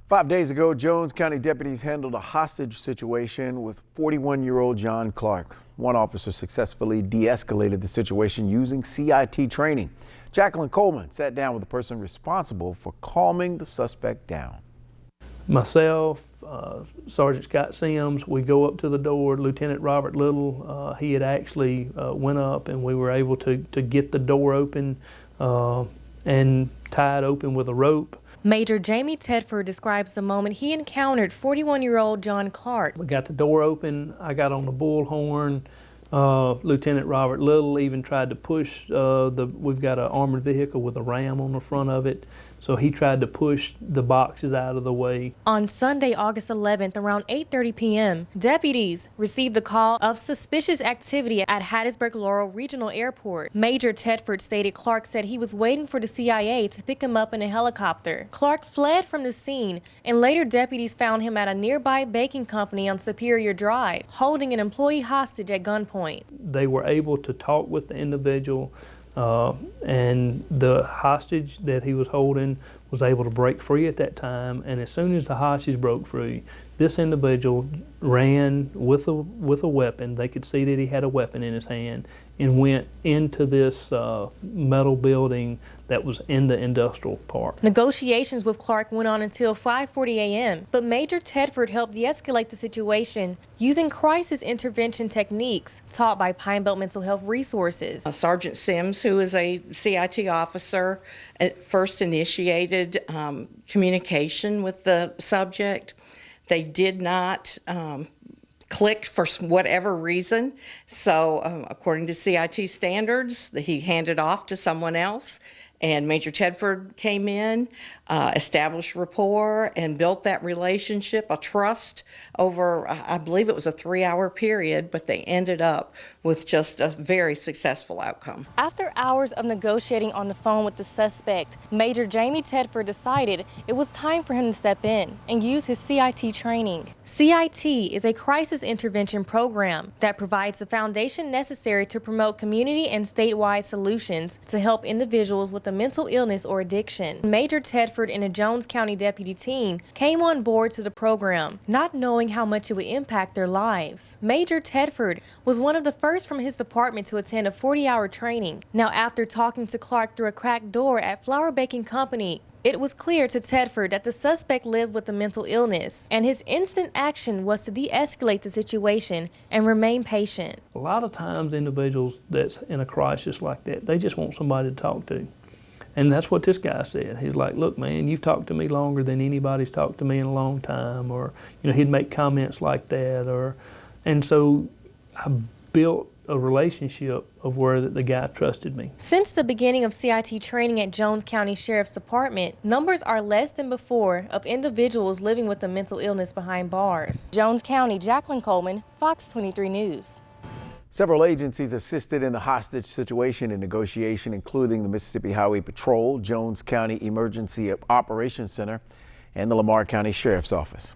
5 days ago, Jones County deputies handled a hostage situation with 41-year-old John Clark. One officer successfully de-escalated the situation using CIT training. Jacqueline Coleman sat down with the person responsible for calming the suspect down. Myself, Sergeant Scott Sims, we go up to the door. Lieutenant Robert Little, he had actually went up, and we were able to get the door open and tie it open with a rope. Major Jamie Tedford describes the moment he encountered 41-year-old John Clark. We got the door open. I got on the bullhorn. Lieutenant Robert Little even tried to push we've got an armored vehicle with a ram on the front of it. So he tried to push the boxes out of the way. On Sunday, August 11th, around 8:30 p.m., deputies received a call of suspicious activity at Hattiesburg-Laurel Regional Airport. Major Tedford stated Clark said he was waiting for the CIA to pick him up in a helicopter. Clark fled from the scene, and later deputies found him at a nearby baking company on Superior Drive, holding an employee hostage at gunpoint. They were able to talk with the individual, and the hostage that he was holding was able to break free at that time. And as soon as the hostage broke free, this individual ran with a weapon. They could see that he had a weapon in his hand, and went into this metal building that was in the industrial park. Negotiations with Clark went on until 5:40 a.m., but Major Tedford helped de-escalate the situation using crisis intervention techniques taught by Pine Belt Mental Health Resources. Sergeant Sims, who is a CIT officer, at first initiated communication with the subject. They did not click for whatever reason, so according to CIT standards, he handed off to someone else, and Major Tedford came in, established rapport, and built that relationship, a trust, over, I believe it was a 3-hour period, but they ended up with just a very successful outcome. After hours of negotiating on the phone with the suspect, Major Jamie Tedford decided it was time for him to step in and use his CIT training. CIT is a crisis intervention program that provides the foundation necessary to promote community and statewide solutions to help individuals with a mental illness or addiction. Major Tedford and a Jones County deputy team came on board to the program, not knowing how much it would impact their lives. Major Tedford was one of the first from his department to attend a 40-hour training. Now, after talking to Clark through a cracked door at Flour Baking Company, it was clear to Tedford that the suspect lived with a mental illness, and his instant action was to de-escalate the situation and remain patient. A lot of times individuals that's in a crisis like that, they just want somebody to talk to. And that's what this guy said. He's like, look, man, you've talked to me longer than anybody's talked to me in a long time. Or, you know, he'd make comments like that. And so I built a relationship of where the guy trusted me. Since the beginning of CIT training at Jones County Sheriff's Department, numbers are less than before of individuals living with a mental illness behind bars. Jones County, Jacqueline Coleman, Fox 23 News. Several agencies assisted in the hostage situation and negotiation, including the Mississippi Highway Patrol, Jones County Emergency Operations Center, and the Lamar County Sheriff's Office.